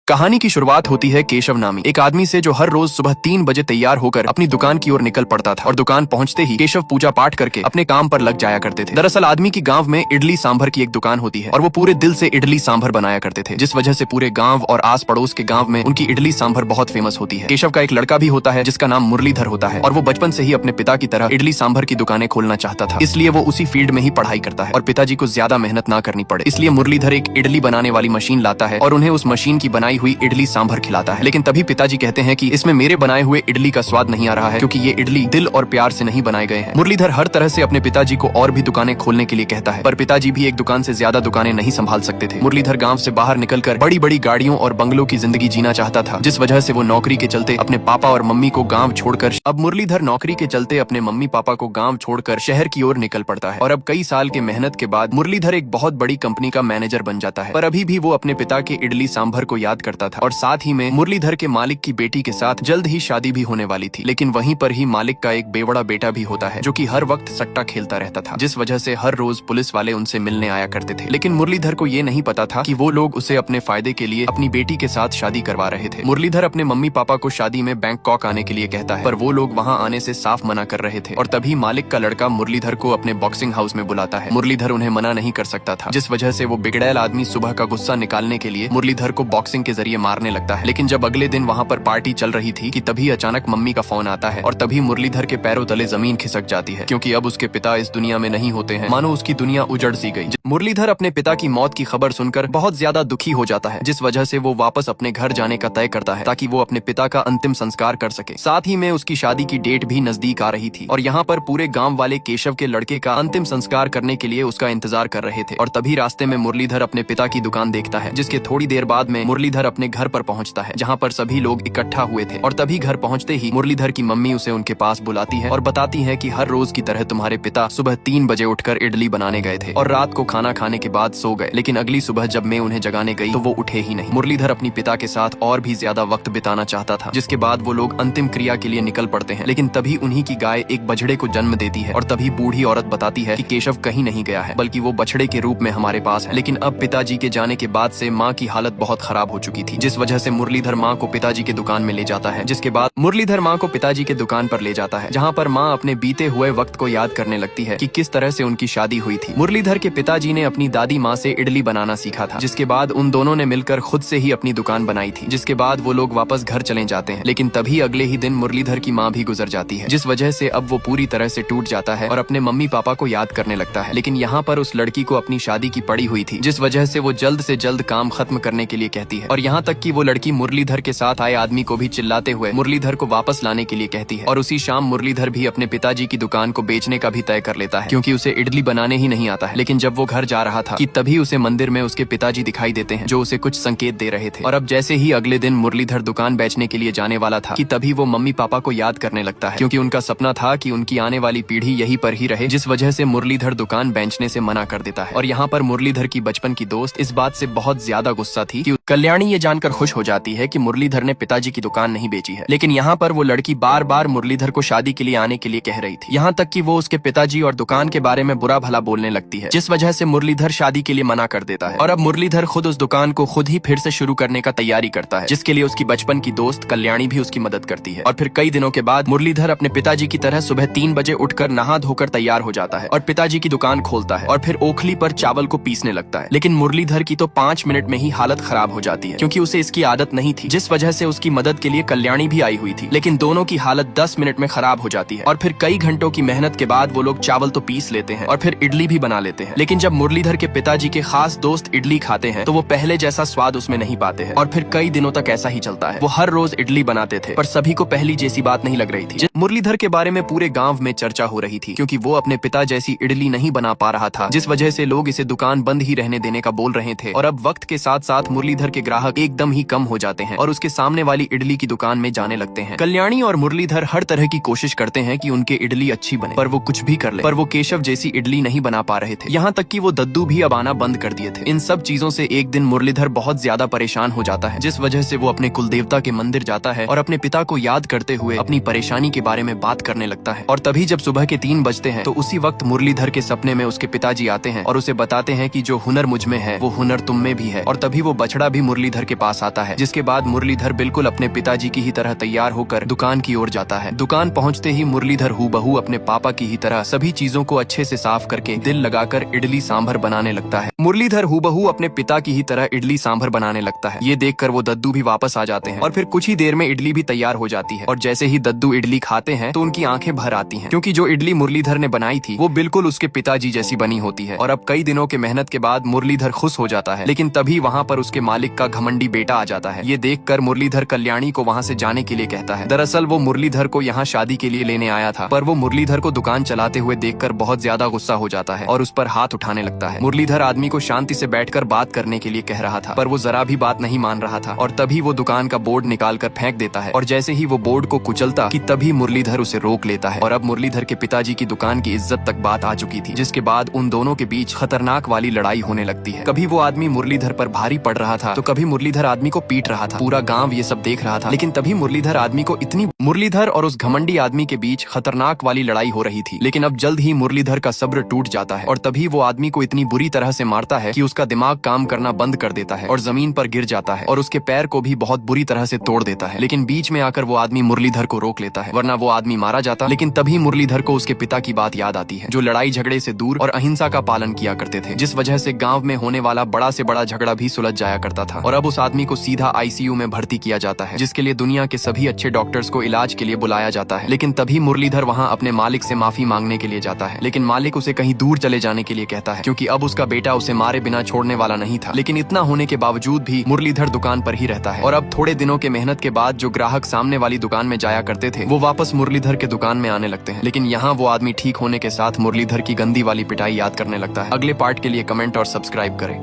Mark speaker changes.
Speaker 1: कहानी की शुरुआत होती है केशव नामी एक आदमी से, जो हर रोज सुबह 3 बजे तैयार होकर अपनी दुकान की ओर निकल पड़ता था और दुकान पहुंचते ही केशव पूजा पाठ करके अपने काम पर लग जाया करते थे। दरअसल आदमी की गांव में इडली सांभर की एक दुकान होती है और वो पूरे दिल से इडली सांभर बनाया करते थे, जिस वजह से पूरे गाँव और आस पड़ोस के गाँव में उनकी इडली सांभर बहुत फेमस होती है। केशव का एक लड़का भी होता है जिसका नाम मुरलीधर होता है और वो बचपन से ही अपने पिता की तरह इडली सांभर की दुकानें खोलना चाहता था, इसलिए वो उसी फील्ड में ही पढ़ाई करता है और पिताजी को ज्यादा मेहनत ना करनी पड़े, इसलिए मुरलीधर एक इडली बनाने वाली मशीन लाता है और उन्हें उस मशीन की बनाई हुई इडली सांभर खिलाता है। लेकिन तभी पिताजी कहते हैं कि इसमें मेरे बनाए हुए इडली का स्वाद नहीं आ रहा है, क्योंकि ये इडली दिल और प्यार से नहीं बनाए गए हैं। मुरलीधर हर तरह से अपने पिताजी को और भी दुकानें खोलने के लिए कहता है, पर पिताजी भी एक दुकान से ज्यादा दुकानें नहीं संभाल सकते थे। मुरलीधर गांव से बाहर निकलकर बड़ी बड़ी गाड़ियों और बंगलों की जिंदगी जीना चाहता था, जिस वजह से वो नौकरी के चलते अपने पापा और मम्मी को गाँव छोड़कर शहर की ओर निकल पड़ता है और अब कई साल के मेहनत के बाद मुरलीधर एक बहुत बड़ी कंपनी का मैनेजर बन जाता है। पर अभी भी वो अपने पिता के इडली सांभर को याद करता था और साथ ही में मुरलीधर के मालिक की बेटी के साथ जल्द ही शादी भी होने वाली थी। लेकिन वहीं पर ही मालिक का एक बेवड़ा बेटा भी होता है जो कि हर वक्त सट्टा खेलता रहता था, जिस वजह से हर रोज पुलिस वाले उनसे मिलने आया करते थे। लेकिन मुरलीधर को ये नहीं पता था कि वो लोग उसे अपने फायदे के लिए अपनी बेटी के साथ शादी करवा रहे थे। मुरलीधर अपने मम्मी पापा को शादी में बैंकॉक आने के लिए कहता है, पर वो लोग वहाँ आने से साफ मना कर रहे थे और तभी मालिक का लड़का मुरलीधर को अपने बॉक्सिंग हाउस में बुलाता है। मुरलीधर उन्हें मना नहीं कर सकता था, जिस वजह से वो बिगड़ैल आदमी सुबह का गुस्सा निकालने के लिए मुरलीधर को बॉक्सिंग के जरिए मारने लगता है। लेकिन जब अगले दिन वहाँ पर पार्टी चल रही थी कि तभी अचानक मम्मी का फोन आता है और तभी मुरलीधर के पैरों तले जमीन खिसक जाती है, क्योंकि अब उसके पिता इस दुनिया में नहीं होते हैं। मानो उसकी दुनिया उजड़ सी गई। मुरलीधर अपने पिता की मौत की खबर सुनकर बहुत ज्यादा दुखी हो जाता है, जिस वजह से वो वापस अपने घर जाने का तय करता है ताकि वो अपने पिता का अंतिम संस्कार कर सके। साथ ही में उसकी शादी की डेट भी नजदीक आ रही थी और यहाँ पर पूरे गाँव वाले केशव के लड़के का अंतिम संस्कार करने के लिए उसका इंतजार कर रहे थे। और तभी रास्ते में मुरलीधर अपने पिता की दुकान देखता है, जिसके थोड़ी देर बाद में मुरलीधर अपने घर पर पहुंचता है, जहां पर सभी लोग इकट्ठा हुए थे। और तभी घर पहुंचते ही मुरलीधर की मम्मी उसे उनके पास बुलाती है और बताती है कि हर रोज की तरह तुम्हारे पिता सुबह 3 बजे उठकर इडली बनाने गए थे और रात को खाना खाने के बाद सो गए, लेकिन अगली सुबह जब मैं उन्हें जगाने गई तो वो उठे ही नहीं। मुरलीधर अपनी पिता के साथ और भी ज्यादा वक्त बिताना चाहता था, जिसके बाद वो लोग अंतिम क्रिया के लिए निकल पड़ते हैं। लेकिन तभी उन्हीं की गाय एक बछड़े को जन्म देती है और तभी बूढ़ी औरत बताती है कि केशव कहीं नहीं गया है, बल्कि वो बछड़े के रूप में हमारे पास है। लेकिन अब पिताजी के जाने के बाद से माँ की हालत बहुत खराब हो चुकी थी, जिस वजह से मुरलीधर माँ को पिताजी के दुकान में ले जाता है। जिसके बाद मुरलीधर माँ को पिताजी के दुकान पर ले जाता है, जहाँ पर माँ अपने बीते हुए वक्त को याद करने लगती है कि किस तरह से उनकी शादी हुई थी। मुरलीधर के पिताजी ने अपनी दादी माँ से इडली बनाना सीखा था, जिसके बाद उन दोनों ने मिलकर खुद से ही अपनी दुकान बनाई थी। जिसके बाद वो लोग वापस घर चले जाते हैं, लेकिन तभी अगले ही दिन मुरलीधर की माँ भी गुजर जाती है, जिस वजह से अब वो पूरी तरह से टूट जाता है और अपने मम्मी पापा को याद करने लगता है। लेकिन यहाँ पर उस लड़की को अपनी शादी की पड़ी हुई थी, जिस वजह से वो जल्द से जल्द काम खत्म करने के लिए कहती है और यहाँ तक कि वो लड़की मुरलीधर के साथ आए आदमी को भी चिल्लाते हुए मुरलीधर को वापस लाने के लिए कहती है। और उसी शाम मुरलीधर भी अपने पिताजी की दुकान को बेचने का भी तय कर लेता है, क्योंकि उसे इडली बनाने ही नहीं आता है। लेकिन जब वो घर जा रहा था कि तभी उसे मंदिर में उसके पिताजी दिखाई देते हैं, जो उसे कुछ संकेत दे रहे थे। और अब जैसे ही अगले दिन मुरलीधर दुकान बेचने के लिए जाने वाला था कि तभी वो मम्मी पापा को याद करने लगता है, क्योंकि उनका सपना था कि उनकी आने वाली पीढ़ी यहीं पर ही रहे, जिस वजह से मुरलीधर दुकान बेचने से मना कर देता है। और यहाँ पर मुरलीधर की बचपन की दोस्त इस बात से बहुत ज्यादा गुस्सा थी कि कल्याणी ये जानकर खुश हो जाती है कि मुरलीधर ने पिताजी की दुकान नहीं बेची है। लेकिन यहाँ पर वो लड़की बार बार मुरलीधर को शादी के लिए आने के लिए कह रही थी, यहाँ तक कि वो उसके पिताजी और दुकान के बारे में बुरा भला बोलने लगती है, जिस वजह से मुरलीधर शादी के लिए मना कर देता है। और अब मुरलीधर खुद उस दुकान को खुद ही फिर से शुरू करने का तैयारी करता है, जिसके लिए उसकी बचपन की दोस्त कल्याणी भी उसकी मदद करती है। और फिर कई दिनों के बाद मुरलीधर अपने पिताजी की तरह सुबह 3 बजे उठकर नहा धोकर तैयार हो जाता है और पिताजी की दुकान खोलता है और फिर ओखली पर चावल को पीसने लगता है। लेकिन मुरलीधर की तो 5 मिनट में ही हालत खराब हो जाती है, क्योंकि उसे इसकी आदत नहीं थी, जिस वजह से उसकी मदद के लिए कल्याणी भी आई हुई थी। लेकिन दोनों की हालत 10 मिनट में खराब हो जाती है और फिर कई घंटों की मेहनत के बाद वो लोग चावल तो पीस लेते हैं और फिर इडली भी बना लेते हैं। लेकिन जब मुरलीधर के पिताजी के खास दोस्त इडली खाते हैं तो वो पहले जैसा स्वाद उसमें नहीं पाते हैं और फिर कई दिनों तक ऐसा ही चलता है। वो हर रोज इडली बनाते थे, पर सभी को पहली जैसी बात नहीं लग रही थी। मुरलीधर के बारे में पूरे गाँव में चर्चा हो रही थी, क्योंकि वो अपने पिता जैसी इडली नहीं बना पा रहा था, जिस वजह से लोग इसे दुकान बंद ही रहने देने का बोल रहे थे। और अब वक्त के साथ साथ मुरलीधर के ग्राहक एकदम ही कम हो जाते हैं और उसके सामने वाली इडली की दुकान में जाने लगते हैं। कल्याणी और मुरलीधर हर तरह की कोशिश करते हैं कि उनके इडली अच्छी बने, पर वो कुछ भी कर ले, पर वो केशव जैसी इडली नहीं बना पा रहे थे। यहाँ तक कि वो दद्दू भी अब आना बंद कर दिए थे। इन सब चीजों से एक दिन मुरलीधर बहुत ज्यादा परेशान हो जाता है, जिस वजह से वो अपने कुलदेवता के मंदिर जाता है और अपने पिता को याद करते हुए अपनी परेशानी के बारे में बात करने लगता है। और तभी जब सुबह के 3 बजते हैं तो उसी वक्त मुरलीधर के सपने में उसके पिताजी आते हैं और उसे बताते हैं कि जो हुनर मुझ में है वो हुनर तुम में भी है। और तभी वो बछड़ा भी मुरलीधर मुरलीधर के पास आता है, जिसके बाद मुरलीधर बिल्कुल अपने पिताजी की ही तरह तैयार होकर दुकान की ओर जाता है। दुकान पहुंचते ही मुरलीधर हूबहू अपने पापा की ही तरह सभी चीजों को अच्छे से साफ करके दिल लगाकर इडली सांभर बनाने लगता है। मुरलीधर हूबहू अपने पिता की ही तरह इडली सांभर बनाने लगता है। ये देखकर वो दद्दू भी वापस आ जाते हैं और फिर कुछ ही देर में इडली भी तैयार हो जाती है। और जैसे ही दद्दू इडली खाते हैं तो उनकी आंखें भर आती हैं, क्योंकि जो इडली मुरलीधर ने बनाई थी वो बिल्कुल उसके पिताजी जैसी बनी होती है। और अब कई दिनों के मेहनत के बाद मुरलीधर खुश हो जाता है, लेकिन तभी वहाँ पर उसके मालिक का घमंडी बेटा आ जाता है। ये देखकर मुरलीधर कल्याणी को वहाँ से जाने के लिए कहता है। दरअसल वो मुरलीधर को यहाँ शादी के लिए लेने आया था, पर वो मुरलीधर को दुकान चलाते हुए देखकर बहुत ज्यादा गुस्सा हो जाता है और उस पर हाथ उठाने लगता है। मुरलीधर आदमी को शांति से बैठकर बात करने के लिए कह रहा था, पर वो जरा भी बात नहीं मान रहा था। और तभी वो दुकान का बोर्ड निकाल कर फेंक देता है, और जैसे ही वो बोर्ड को कुचलता कि तभी मुरलीधर उसे रोक लेता है। और अब मुरलीधर के पिताजी की दुकान की इज्जत तक बात आ चुकी थी, जिसके बाद उन दोनों के बीच खतरनाक वाली लड़ाई होने लगती है। कभी वो आदमी मुरलीधर पर भारी पड़ रहा था, तो कभी मुरलीधर आदमी को पीट रहा था। पूरा गांव ये सब देख रहा था, लेकिन तभी मुरलीधर और उस घमंडी आदमी के बीच खतरनाक वाली लड़ाई हो रही थी। लेकिन अब जल्द ही मुरलीधर का सब्र टूट जाता है, और तभी वो आदमी को इतनी बुरी तरह से मारता है कि उसका दिमाग काम करना बंद कर देता है और जमीन पर गिर जाता है, और उसके पैर को भी बहुत बुरी तरह से तोड़ देता है। लेकिन बीच में आकर वो आदमी मुरलीधर को रोक लेता है, वरना वो आदमी मारा जाता। लेकिन तभी मुरलीधर को उसके पिता की बात याद आती है, जो लड़ाई झगड़े से दूर और अहिंसा का पालन किया करते थे, जिस वजह से गांव में होने वाला बड़ा से बड़ा झगड़ा भी सुलझ जाया करता था। और अब उस आदमी को सीधा आईसीयू में भर्ती किया जाता है, जिसके लिए दुनिया के सभी अच्छे डॉक्टर्स को इलाज के लिए बुलाया जाता है। लेकिन तभी मुरलीधर वहां अपने मालिक से माफी मांगने के लिए जाता है, लेकिन मालिक उसे कहीं दूर चले जाने के लिए कहता है, क्योंकि अब उसका बेटा उसे मारे बिना छोड़ने वाला नहीं था। लेकिन इतना होने के बावजूद भी मुरलीधर दुकान पर ही रहता है। और अब थोड़े दिनों के मेहनत के बाद जो ग्राहक सामने वाली दुकान में जाया करते थे, वो वापस मुरलीधर के दुकान में आने लगते हैं। लेकिन यहाँ वो आदमी ठीक होने के साथ मुरलीधर की गंदी वाली पिटाई याद करने लगता है। अगले पार्ट के लिए कमेंट और सब्सक्राइब करें।